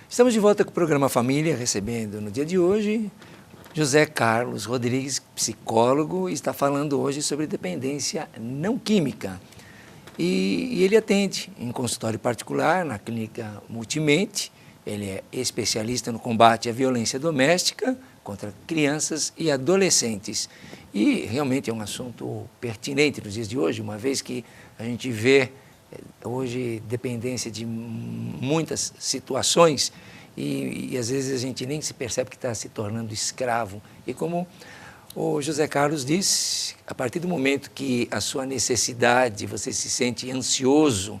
Estamos de volta com o programa Família, recebendo no dia de hoje José Carlos Rodrigues, psicólogo, e está falando hoje sobre dependência não química. E ele atende em consultório particular, na clínica Multimente. Ele é especialista no combate à violência doméstica contra crianças e adolescentes. E realmente é um assunto pertinente nos dias de hoje, uma vez que a gente vê hoje dependência de muitas situações e às vezes a gente nem se percebe que está se tornando escravo. E como o José Carlos disse, a partir do momento que a sua necessidade, você se sente ansioso,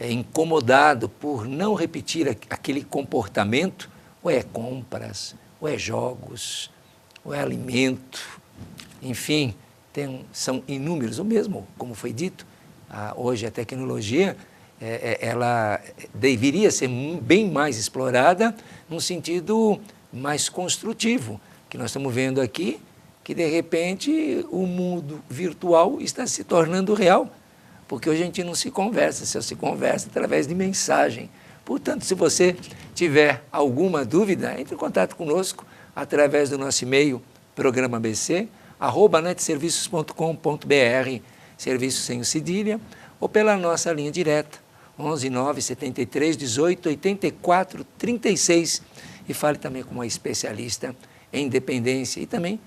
incomodado por não repetir aquele comportamento, ou é compras, ou é jogos, ou é alimento, enfim, são inúmeros. O mesmo, como foi dito, hoje a tecnologia, ela deveria ser bem mais explorada num sentido mais construtivo, que nós estamos vendo aqui, que de repente o mundo virtual está se tornando real, porque hoje a gente não se conversa, só se conversa através de mensagem. Portanto, se você tiver alguma dúvida, entre em contato conosco através do nosso e-mail, programabc@netserviços.com.br, serviço sem o cedilha, ou pela nossa linha direta, 11 9 73 18 84 36, e fale também com uma especialista em dependência e também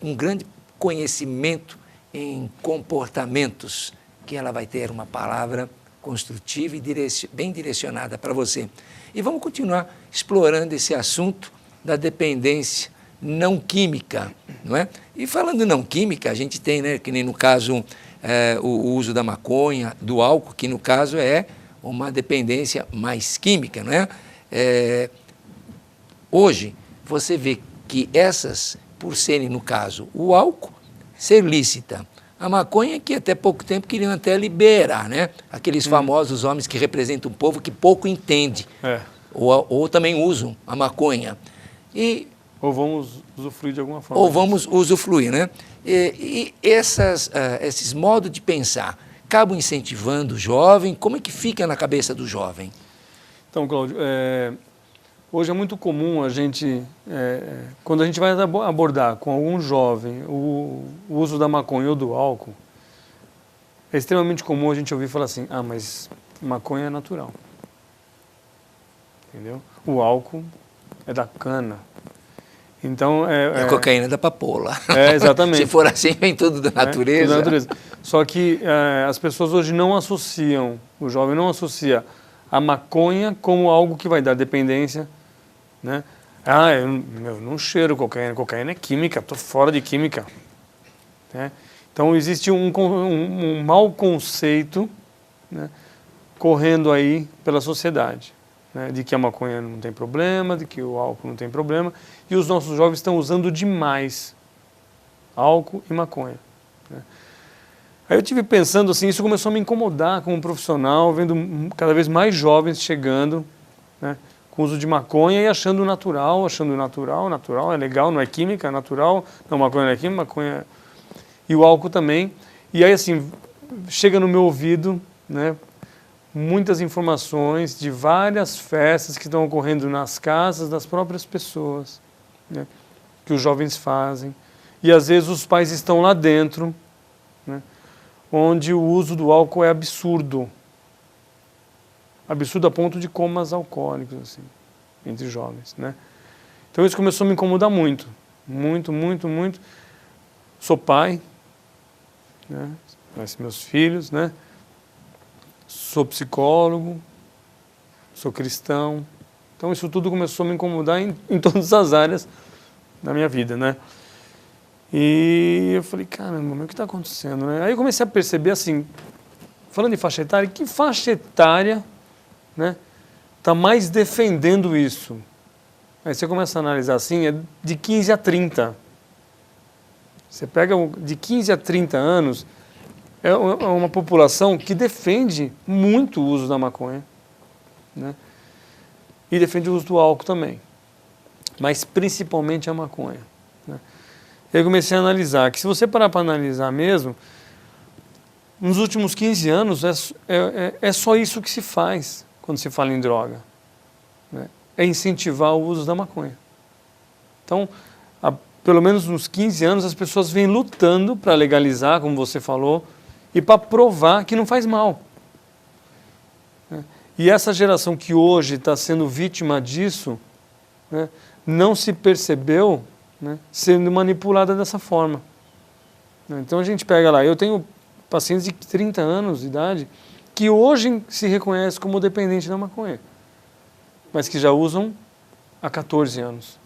um grande conhecimento em comportamentos, que ela vai ter uma palavra construtiva e bem direcionada para você. E vamos continuar explorando esse assunto da dependência não química, não é? E falando não química, a gente tem, né, que nem no caso o uso da maconha, do álcool, que no caso é uma dependência mais química, não é? Hoje, você vê que essas, por serem, no caso, o álcool, ser lícita, a maconha, que até pouco tempo queriam até liberar, né? Aqueles famosos homens que representam um povo que pouco entende, ou também usam a maconha. Ou vamos usufruir de alguma forma. Ou vamos usufruir, né? E esses modos de pensar acabam incentivando o jovem. Como é que fica na cabeça do jovem? Então, Cláudio, hoje é muito comum a gente, quando a gente vai abordar com algum jovem o uso da maconha ou do álcool, é extremamente comum a gente ouvir falar assim, mas maconha é natural. Entendeu? O álcool é da cana. Então, a cocaína é da papoula. Exatamente. Se for assim, vem tudo da natureza. Tudo da natureza. Só que as pessoas hoje não associam, o jovem não associa a maconha como algo que vai dar dependência, né? Eu não cheiro cocaína, cocaína é química, estou fora de química. Né? Então existe um mau conceito, né, correndo aí pela sociedade, né, de que a maconha não tem problema, de que o álcool não tem problema, e os nossos jovens estão usando demais álcool e maconha. Né? Aí eu tive pensando assim, isso começou a me incomodar como profissional, vendo cada vez mais jovens chegando, né, com uso de maconha e achando natural, natural, é legal, não é química, é natural, não, maconha não é química, maconha... E o álcool também. E aí assim, chega no meu ouvido, né, muitas informações de várias festas que estão ocorrendo nas casas das próprias pessoas, né, que os jovens fazem. E às vezes os pais estão lá dentro, né, onde o uso do álcool é absurdo. Absurdo a ponto de comas alcoólicos, assim, entre jovens, né? Então isso começou a me incomodar muito. Muito, muito, muito. Sou pai, né? Conheço meus filhos, né? Sou psicólogo, sou cristão. Então isso tudo começou a me incomodar em todas as áreas da minha vida, né? E eu falei, caramba, o que está acontecendo, né? Aí eu comecei a perceber assim, falando em faixa etária, que faixa etária, né, está mais defendendo isso? Aí você começa a analisar assim, é de 15 a 30. Você pega de 15 a 30 anos, é uma população que defende muito o uso da maconha, né? E defende o uso do álcool também, mas principalmente a maconha, né? Eu comecei a analisar, que se você parar para analisar mesmo, nos últimos 15 anos, é só isso que se faz quando se fala em droga, né? É incentivar o uso da maconha. Então, pelo menos nos 15 anos, as pessoas vêm lutando para legalizar, como você falou, e para provar que não faz mal. E essa geração que hoje está sendo vítima disso, né, não se percebeu, né, sendo manipulada dessa forma. Então a gente pega lá, eu tenho pacientes de 30 anos de idade que hoje se reconhecem como dependentes da maconha, mas que já usam há 14 anos.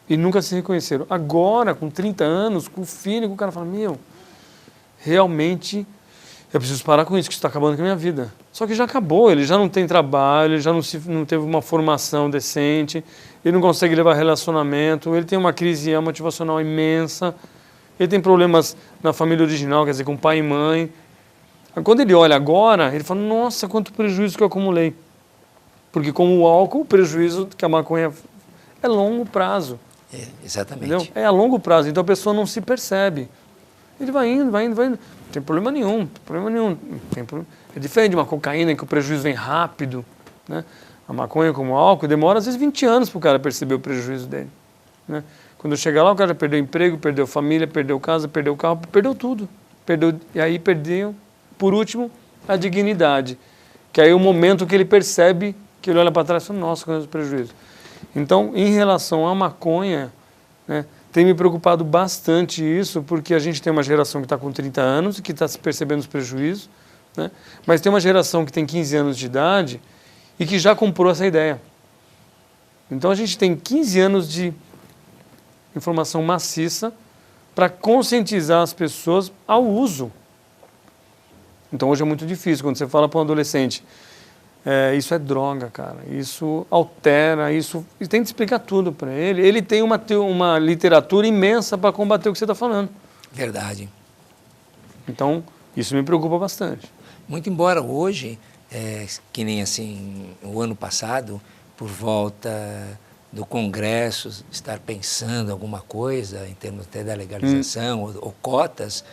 E nunca se reconheceram. Agora, com 30 anos, com o filho, o cara fala, meu, realmente eu preciso parar com isso, que isso está acabando com a minha vida. Só que já acabou, ele já não tem trabalho, ele já não teve uma formação decente, ele não consegue levar relacionamento, ele tem uma crise motivacional imensa, ele tem problemas na família original, quer dizer, com pai e mãe. Quando ele olha agora, ele fala, nossa, quanto prejuízo que eu acumulei. Porque como o álcool, o prejuízo que a maconha é longo prazo. Exatamente. Entendeu? É a longo prazo, então a pessoa não se percebe. Ele vai indo, vai indo, vai indo. Não tem problema nenhum, É diferente de uma cocaína, que o prejuízo vem rápido, né? A maconha, como o álcool, demora às vezes 20 anos para o cara perceber o prejuízo dele, né? Quando chega lá, o cara já perdeu emprego, perdeu família, perdeu casa, perdeu carro, perdeu tudo. E aí perdeu, por último, a dignidade. Que aí é o momento que ele percebe, que ele olha para trás e fala, nossa, quanto prejuízo. Então, em relação à maconha, né, tem me preocupado bastante isso, porque a gente tem uma geração que está com 30 anos e que está se percebendo os prejuízos, né, mas tem uma geração que tem 15 anos de idade e que já comprou essa ideia. Então a gente tem 15 anos de informação maciça para conscientizar as pessoas ao uso. Então hoje é muito difícil, quando você fala para um adolescente, isso é droga, cara, isso altera, isso... E tem que explicar tudo para ele. Ele tem uma literatura imensa para combater o que você está falando. Verdade. Então, isso me preocupa bastante. Muito embora hoje, que nem assim, o ano passado, por volta do Congresso estar pensando alguma coisa, em termos até da legalização ou cotas,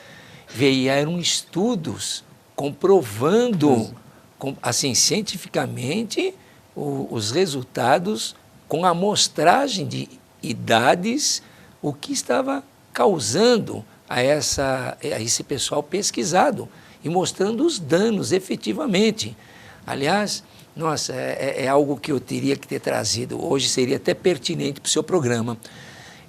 vieram estudos comprovando... assim, cientificamente, os resultados com a amostragem de idades, o que estava causando a esse pessoal pesquisado e mostrando os danos efetivamente. Aliás, nossa, é algo que eu teria que ter trazido, hoje seria até pertinente para o seu programa.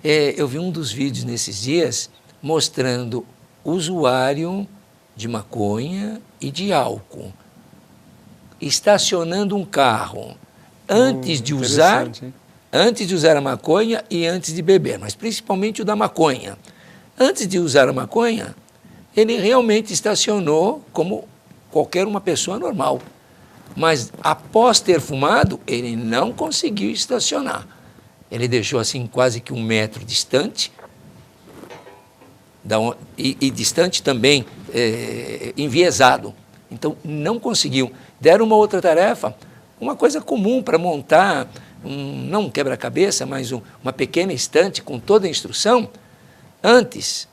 Eu vi um dos vídeos nesses dias mostrando usuário de maconha e de álcool estacionando um carro antes de usar a maconha e antes de beber, mas principalmente o da maconha. Antes de usar a maconha, ele realmente estacionou como qualquer uma pessoa normal. Mas após ter fumado, ele não conseguiu estacionar. Ele deixou assim quase que 1 metro distante, e distante também enviesado. Então não conseguiu. Deram uma outra tarefa, uma coisa comum para montar, não um quebra-cabeça, mas uma pequena estante com toda a instrução. Antes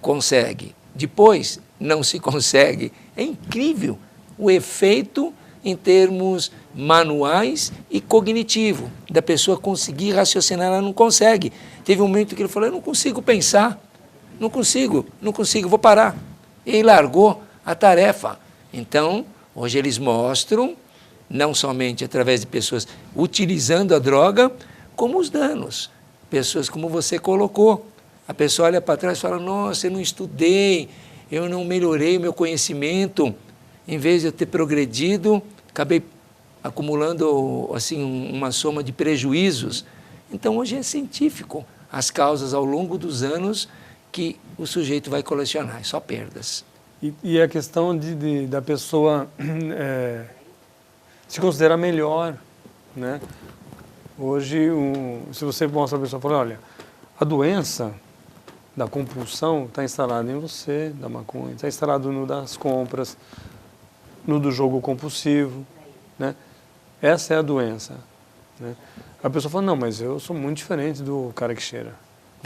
consegue, depois não se consegue. É incrível o efeito em termos manuais e cognitivo, da pessoa conseguir raciocinar, ela não consegue. Teve um momento que ele falou, eu não consigo pensar, não consigo, vou parar. E ele largou a tarefa. Então, hoje eles mostram, não somente através de pessoas utilizando a droga, como os danos. Pessoas como você colocou. A pessoa olha para trás e fala, nossa, eu não estudei, eu não melhorei o meu conhecimento. Em vez de eu ter progredido, acabei acumulando assim, uma soma de prejuízos. Então, hoje é científico as causas ao longo dos anos que o sujeito vai colecionar, só perdas. E a questão da pessoa se considerar melhor, né? Hoje, se você mostra a pessoa e fala, olha, a doença da compulsão está instalada em você, da maconha, está instalado no das compras, no do jogo compulsivo, né? Essa é a doença, né? A pessoa fala, não, mas eu sou muito diferente do cara que cheira.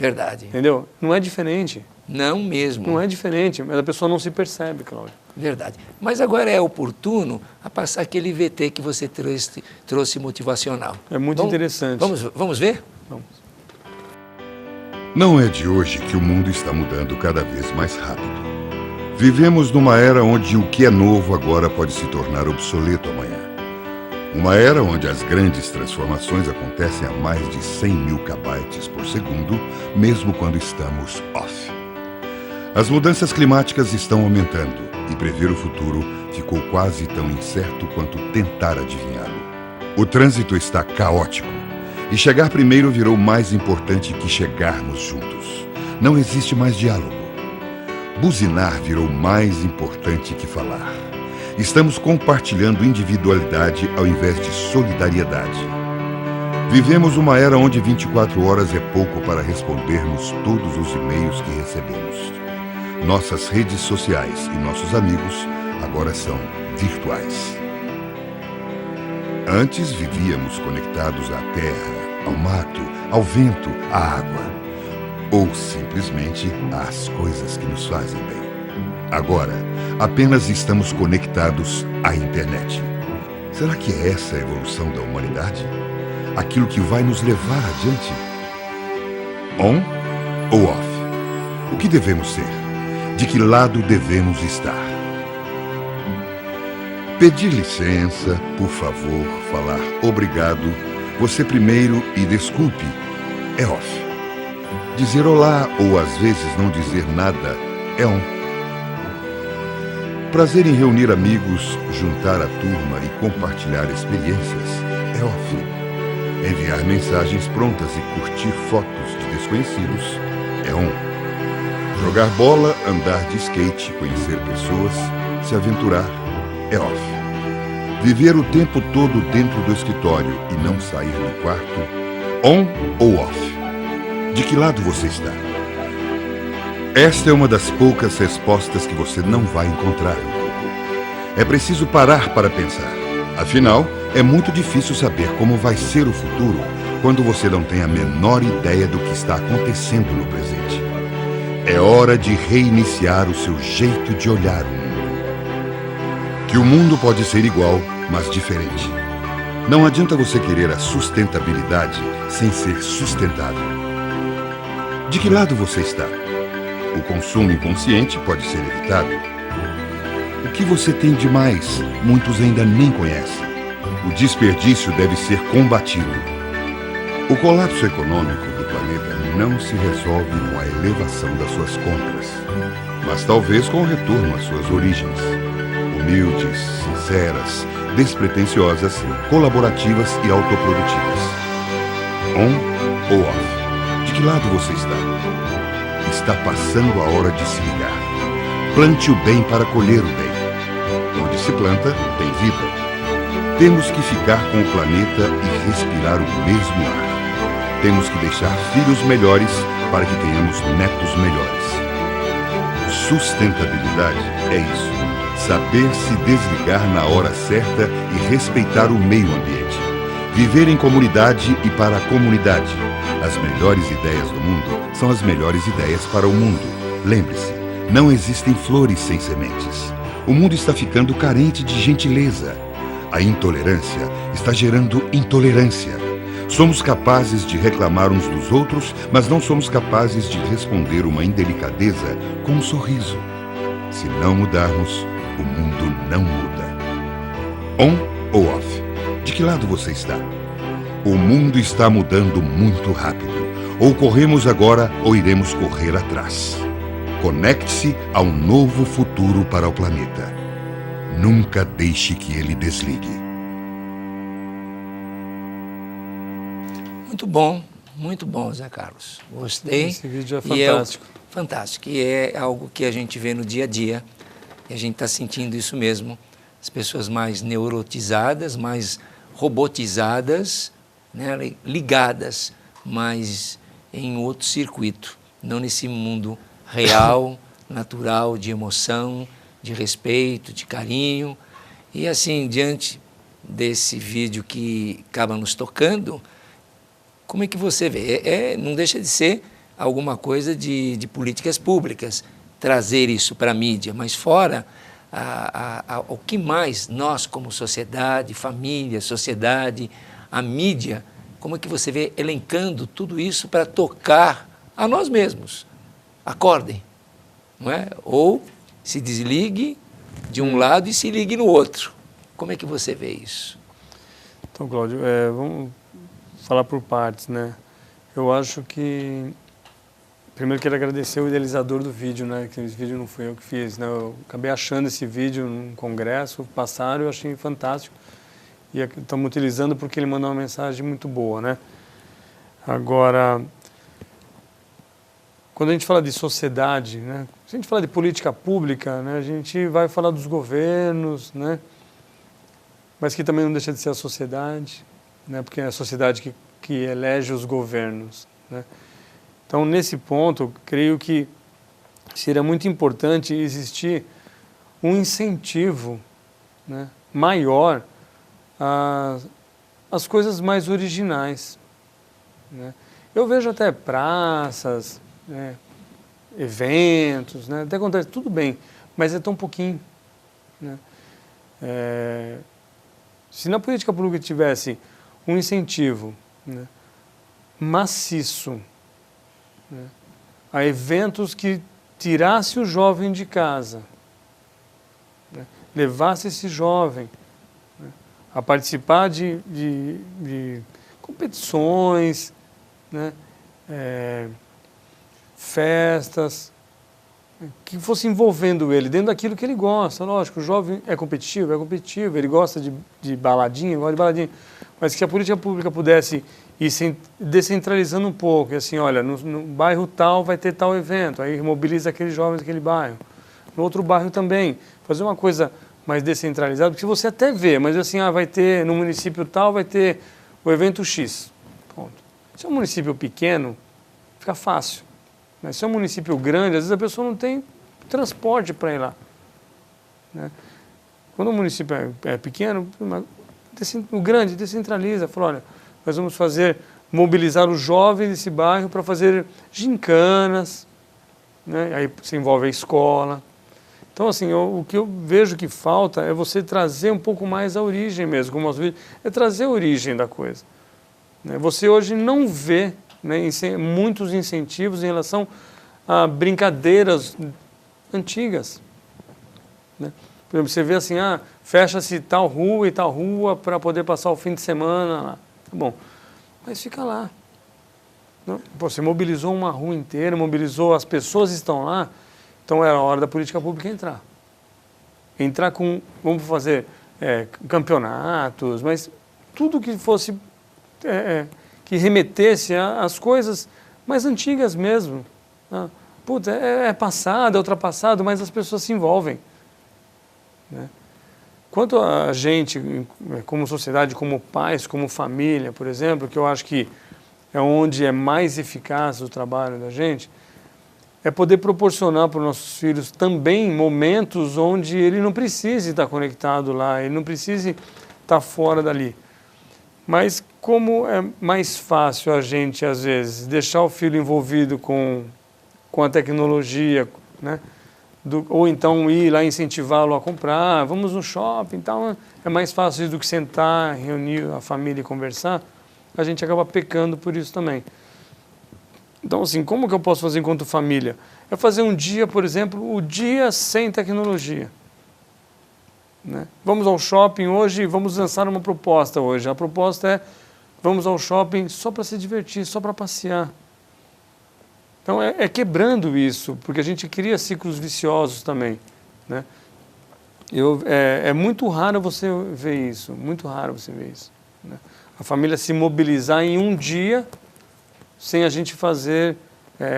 Verdade. Entendeu? Não é diferente. Não mesmo. Não é diferente, mas a pessoa não se percebe, Cláudio. Verdade. Mas agora é oportuno a passar aquele VT que você trouxe motivacional. É muito interessante. Vamos ver? Vamos. Não é de hoje que o mundo está mudando cada vez mais rápido. Vivemos numa era onde o que é novo agora pode se tornar obsoleto amanhã. Uma era onde as grandes transformações acontecem a mais de 100 mil kbytes por segundo, mesmo quando estamos off. As mudanças climáticas estão aumentando e prever o futuro ficou quase tão incerto quanto tentar adivinhá-lo. O trânsito está caótico e chegar primeiro virou mais importante que chegarmos juntos. Não existe mais diálogo. Buzinar virou mais importante que falar. Estamos compartilhando individualidade ao invés de solidariedade. Vivemos uma era onde 24 horas é pouco para respondermos todos os e-mails que recebemos. Nossas redes sociais e nossos amigos agora são virtuais. Antes vivíamos conectados à terra, ao mato, ao vento, à água, ou simplesmente às coisas que nos fazem bem. Agora, apenas estamos conectados à internet. Será que é essa a evolução da humanidade? Aquilo que vai nos levar adiante? On ou off? O que devemos ser? De que lado devemos estar? Pedir licença, por favor, falar obrigado, você primeiro e desculpe, é off. Dizer olá ou às vezes não dizer nada é on. Prazer em reunir amigos, juntar a turma e compartilhar experiências é off. Enviar mensagens prontas e curtir fotos de desconhecidos é on. Jogar bola, andar de skate, conhecer pessoas, se aventurar é off. Viver o tempo todo dentro do escritório e não sair do quarto, on ou off? De que lado você está? Esta é uma das poucas respostas que você não vai encontrar no Google. É preciso parar para pensar. Afinal, é muito difícil saber como vai ser o futuro quando você não tem a menor ideia do que está acontecendo no presente. É hora de reiniciar o seu jeito de olhar o mundo. Que o mundo pode ser igual, mas diferente. Não adianta você querer a sustentabilidade sem ser sustentável. De que lado você está? O consumo inconsciente pode ser evitado. O que você tem de mais, muitos ainda nem conhecem. O desperdício deve ser combatido. O colapso econômico do planeta não se resolve com a elevação das suas compras, mas talvez com o retorno às suas origens. Humildes, sinceras, despretensiosas, colaborativas e autoprodutivas. On ou off? De que lado você está? Está passando a hora de se ligar. Plante o bem para colher o bem. Onde se planta, tem vida. Temos que ficar com o planeta e respirar o mesmo ar. Temos que deixar filhos melhores para que tenhamos netos melhores. Sustentabilidade é isso. Saber se desligar na hora certa e respeitar o meio ambiente. Viver em comunidade e para a comunidade. As melhores ideias do mundo são as melhores ideias para o mundo. Lembre-se, não existem flores sem sementes. O mundo está ficando carente de gentileza. A intolerância está gerando intolerância. Somos capazes de reclamar uns dos outros, mas não somos capazes de responder uma indelicadeza com um sorriso. Se não mudarmos, o mundo não muda. On ou off? De que lado você está? O mundo está mudando muito rápido. Ou corremos agora ou iremos correr atrás. Conecte-se a um novo futuro para o planeta. Nunca deixe que ele desligue. Muito bom, Zé Carlos. Gostei. Esse vídeo é fantástico. Fantástico. E é algo que a gente vê no dia a dia. E a gente está sentindo isso mesmo. As pessoas mais neurotizadas, mais robotizadas, né, ligadas, mas em outro circuito, não nesse mundo real, natural, de emoção, de respeito, de carinho. E assim, diante desse vídeo que acaba nos tocando, como é que você vê? Não deixa de ser alguma coisa de políticas públicas, trazer isso para a mídia, mas fora o que mais nós como sociedade, família, sociedade, a mídia, como é que você vê elencando tudo isso para tocar a nós mesmos? Acordem, não é? Ou se desligue de um lado e se ligue no outro. Como é que você vê isso? Então, Cláudio, vamos falar por partes, né? Eu acho que... Primeiro quero agradecer o idealizador do vídeo, né? Que esse vídeo não fui eu que fiz, né? Eu acabei achando esse vídeo num congresso, passaram, eu achei fantástico. E estamos utilizando porque ele mandou uma mensagem muito boa, né? Agora, quando a gente fala de sociedade, né? Se a gente fala de política pública, né? A gente vai falar dos governos, né? Mas que também não deixa de ser a sociedade, né? Porque é a sociedade que elege os governos, né? Então, nesse ponto, creio que seria muito importante existir um incentivo, né, maior às coisas mais originais, né? Eu vejo até praças, né, eventos, né, até acontece, tudo bem, mas é tão pouquinho, né? Se na política pública tivesse um incentivo, né, maciço, né, a eventos que tirasse o jovem de casa, né, levasse esse jovem, né, a participar de competições, né, festas, que fosse envolvendo ele dentro daquilo que ele gosta. Lógico, o jovem é competitivo, ele gosta de baladinha, gosta de baladinha, mas que a política pública pudesse ir descentralizando um pouco, e assim, olha, no bairro tal vai ter tal evento, aí mobiliza aqueles jovens daquele bairro. No outro bairro também, fazer uma coisa mais descentralizada, porque você até vê, mas assim, vai ter, no município tal vai ter o evento X. Ponto. Se é um município pequeno, fica fácil. Mas se é um município grande, às vezes a pessoa não tem transporte para ir lá, né? Quando o município é pequeno, o grande descentraliza, fala, olha, nós vamos mobilizar os jovens desse bairro para fazer gincanas, né? Aí se envolve a escola. Então, assim, o que eu vejo que falta é você trazer um pouco mais a origem mesmo, como é trazer a origem da coisa, né? Você hoje não vê, né, muitos incentivos em relação a brincadeiras antigas, né? Por exemplo, você vê assim, fecha-se tal rua e tal rua para poder passar o fim de semana lá. Tá bom, mas fica lá. Você mobilizou uma rua inteira, mobilizou, as pessoas estão lá, então era a hora da política pública entrar. Entrar com, vamos fazer campeonatos, mas tudo que fosse, que remetesse às coisas mais antigas mesmo. Puta, é passado, é ultrapassado, mas as pessoas se envolvem, né? Quanto a gente, como sociedade, como pais, como família, por exemplo, que eu acho que é onde é mais eficaz o trabalho da gente, é poder proporcionar para os nossos filhos também momentos onde ele não precise estar conectado lá, ele não precise estar fora dali. Mas como é mais fácil a gente, às vezes, deixar o filho envolvido com a tecnologia, né? Ou então ir lá incentivá-lo a comprar, vamos no shopping e tal, é mais fácil do que sentar, reunir a família e conversar, a gente acaba pecando por isso também. Então, assim, como que eu posso fazer enquanto família? É fazer um dia, por exemplo, o dia sem tecnologia, né? Vamos ao shopping hoje, vamos lançar uma proposta hoje. A proposta é, vamos ao shopping só para se divertir, só para passear. Então, é quebrando isso, porque a gente cria ciclos viciosos também, né? É muito raro você ver isso, muito raro você ver isso, né? A família se mobilizar em um dia sem a gente fazer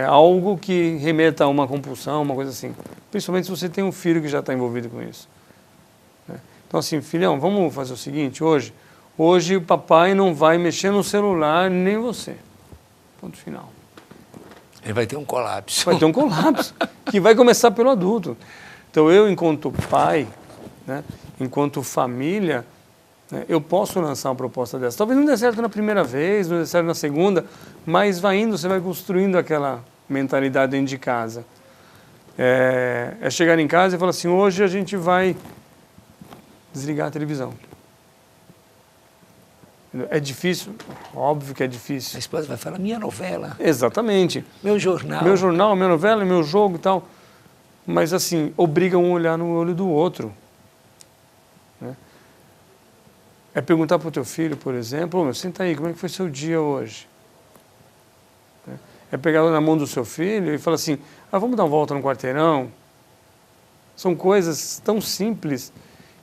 algo que remeta a uma compulsão, uma coisa assim. Principalmente se você tem um filho que já está envolvido com isso, né? Então, assim, filhão, vamos fazer o seguinte, hoje o papai não vai mexer no celular, nem você. Ponto final. Ele vai ter um colapso. Vai ter um colapso, que vai começar pelo adulto. Então, eu, enquanto pai, né, enquanto família, né, eu posso lançar uma proposta dessa. Talvez não dê certo na primeira vez, não dê certo na segunda, mas vai indo, você vai construindo mentalidade dentro de casa. É chegar em casa e falar assim, hoje a gente vai desligar a televisão. É difícil? Óbvio que é difícil. A esposa vai falar, minha novela. Exatamente. Meu jornal. Meu jornal, minha novela, meu jogo e tal. Mas assim, obriga um a olhar no olho do outro. Né? É perguntar para o teu filho, por exemplo, senta aí, como é que foi seu dia hoje? É pegar na mão do seu filho e falar assim, vamos dar uma volta no quarteirão? São coisas tão simples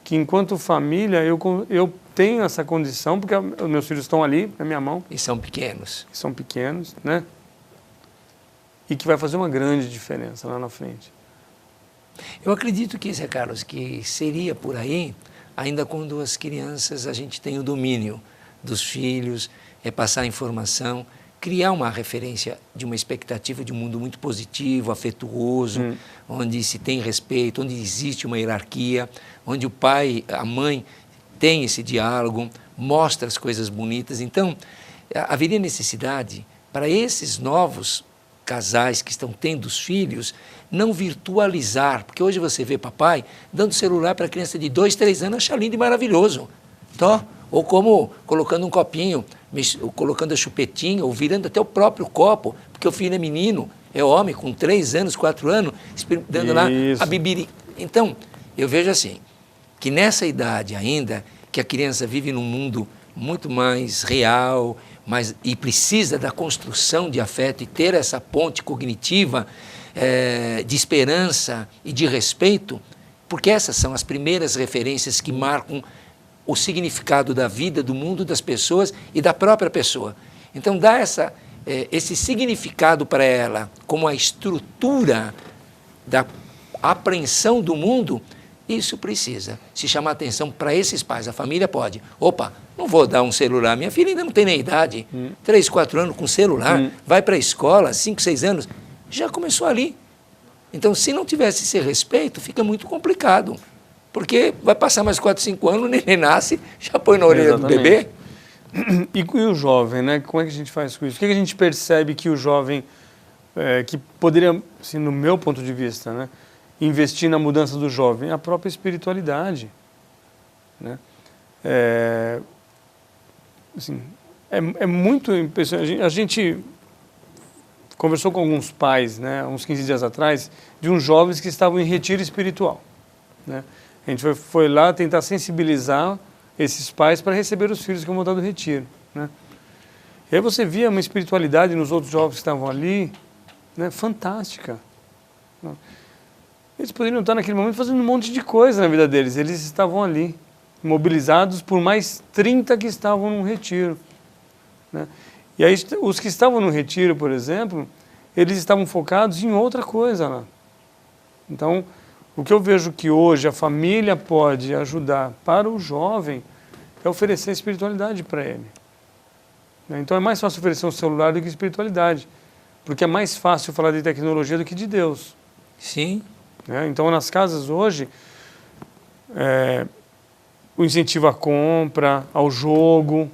que enquanto família eu tenho essa condição, porque os meus filhos estão ali na minha mão. E são pequenos. São pequenos, né? E que vai fazer uma grande diferença lá na frente. Eu acredito que, Zé Carlos, que seria por aí, ainda quando as crianças, a gente tem o domínio dos filhos, passar a informação, criar uma referência de uma expectativa de um mundo muito positivo, afetuoso, onde se tem respeito, onde existe uma hierarquia, onde o pai, a mãe tem esse diálogo, mostra as coisas bonitas. Então, haveria necessidade para esses novos casais que estão tendo os filhos, não virtualizar, porque hoje você vê papai dando celular para criança de 2, 3 anos, acha lindo e maravilhoso. Então, ou como colocando um copinho, ou colocando a chupetinha, ou virando até o próprio copo, porque o filho é menino, é homem, com 3 anos, 4 anos, dando lá a bibiri. Então, eu vejo assim, que nessa idade ainda, que a criança vive num mundo muito mais real, e precisa da construção de afeto e ter essa ponte cognitiva de esperança e de respeito, porque essas são as primeiras referências que marcam o significado da vida, do mundo, das pessoas e da própria pessoa. Então, dá esse significado para ela como a estrutura da apreensão do mundo. Isso precisa se chamar atenção para esses pais. A família pode. Opa, não vou dar um celular. Minha filha ainda não tem nem idade. 3, 4 anos com celular. Vai para a escola, 5, 6 anos. Já começou ali. Então, se não tivesse esse respeito, fica muito complicado. Porque vai passar mais 4, 5 anos, o neném nasce, já põe na orelha do bebê. E o jovem, né? Como é que a gente faz com isso? O que a gente percebe que o jovem, que poderia, assim, no meu ponto de vista, né, investir na mudança do jovem? A própria espiritualidade. Né? Assim, é muito impressionante. A gente conversou com alguns pais, né, uns 15 dias atrás, de uns jovens que estavam em retiro espiritual. Né? A gente foi lá tentar sensibilizar esses pais para receber os filhos que vão voltar do retiro. Né? E aí você via uma espiritualidade nos outros jovens que estavam ali, né, fantástica. Eles poderiam estar naquele momento fazendo um monte de coisa na vida deles. Eles estavam ali, mobilizados por mais 30 que estavam no retiro. Né? E aí os que estavam no retiro, por exemplo, eles estavam focados em outra coisa lá. Então, o que eu vejo que hoje a família pode ajudar para o jovem é oferecer espiritualidade para ele. Então é mais fácil oferecer um celular do que espiritualidade, porque é mais fácil falar de tecnologia do que de Deus. Sim. Então nas casas hoje, o incentivo à compra, ao jogo,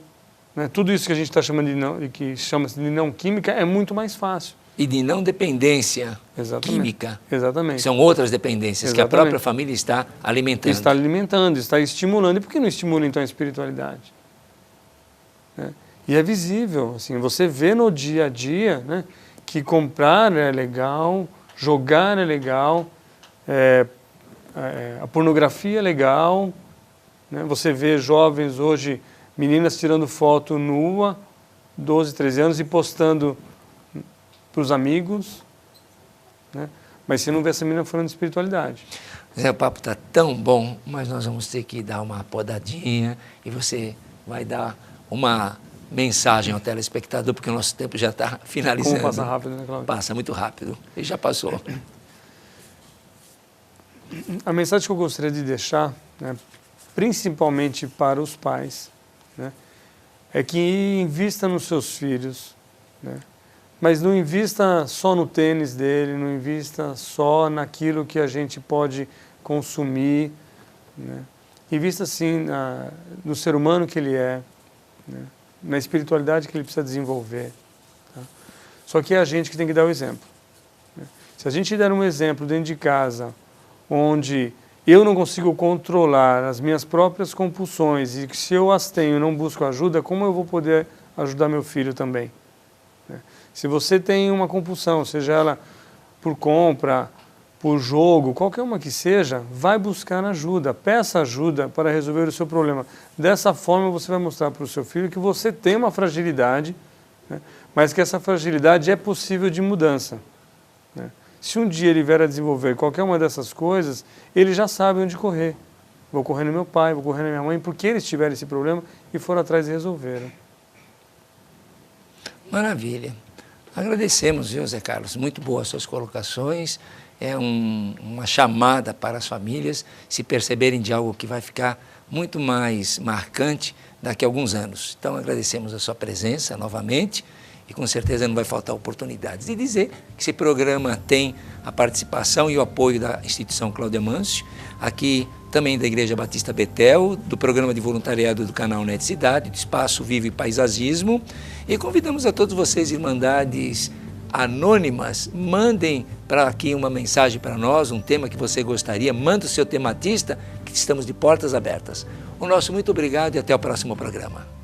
né, tudo isso que a gente está chamando que chama-se de não química é muito mais fácil. E de não dependência química. Exatamente. São outras dependências que a própria família está alimentando. Está alimentando, está estimulando. E por que não estimula, então, a espiritualidade? Né? E é visível, assim, você vê no dia a dia, né, que comprar é legal, jogar é legal, a pornografia é legal. Né? Você vê jovens hoje, meninas tirando foto nua, 12, 13 anos, e postando para os amigos, né? Mas você não vê essa menina falando de espiritualidade. Zé, o papo está tão bom, mas nós vamos ter que dar uma podadinha e você vai dar uma mensagem ao telespectador, porque o nosso tempo já está finalizando. Como passa rápido, né, Cláudio? Passa muito rápido, ele já passou. A mensagem que eu gostaria de deixar, né, principalmente para os pais, né, é que invista nos seus filhos, né? Mas não invista só no tênis dele, não invista só naquilo que a gente pode consumir, né? Invista, sim, no ser humano que ele é, né? Na espiritualidade que ele precisa desenvolver. Tá? Só que é a gente que tem que dar o exemplo. Se a gente der um exemplo dentro de casa, onde eu não consigo controlar as minhas próprias compulsões e que se eu as tenho e não busco ajuda, como eu vou poder ajudar meu filho também? Se você tem uma compulsão, seja ela por compra, por jogo, qualquer uma que seja, vai buscar ajuda, peça ajuda para resolver o seu problema. Dessa forma você vai mostrar para o seu filho que você tem uma fragilidade, né, mas que essa fragilidade é possível de mudança. Né? Se um dia ele vier a desenvolver qualquer uma dessas coisas, ele já sabe onde correr. Vou correr no meu pai, vou correr na minha mãe, porque eles tiveram esse problema e foram atrás e resolveram. Maravilha. Agradecemos, viu, Zé Carlos? Muito boas suas colocações. É uma chamada para as famílias se perceberem de algo que vai ficar muito mais marcante daqui a alguns anos. Então, agradecemos a sua presença novamente e com certeza não vai faltar oportunidades. E dizer que esse programa tem a participação e o apoio da instituição Cláudia Mâncio, aqui também da Igreja Batista Betel, do programa de voluntariado do canal Net Cidade, do Espaço Vivo e Paisagismo, e convidamos a todos vocês, Irmandades Anônimas, mandem para aqui uma mensagem para nós, um tema que você gostaria, manda o seu tematista, que estamos de portas abertas. O nosso muito obrigado e até o próximo programa.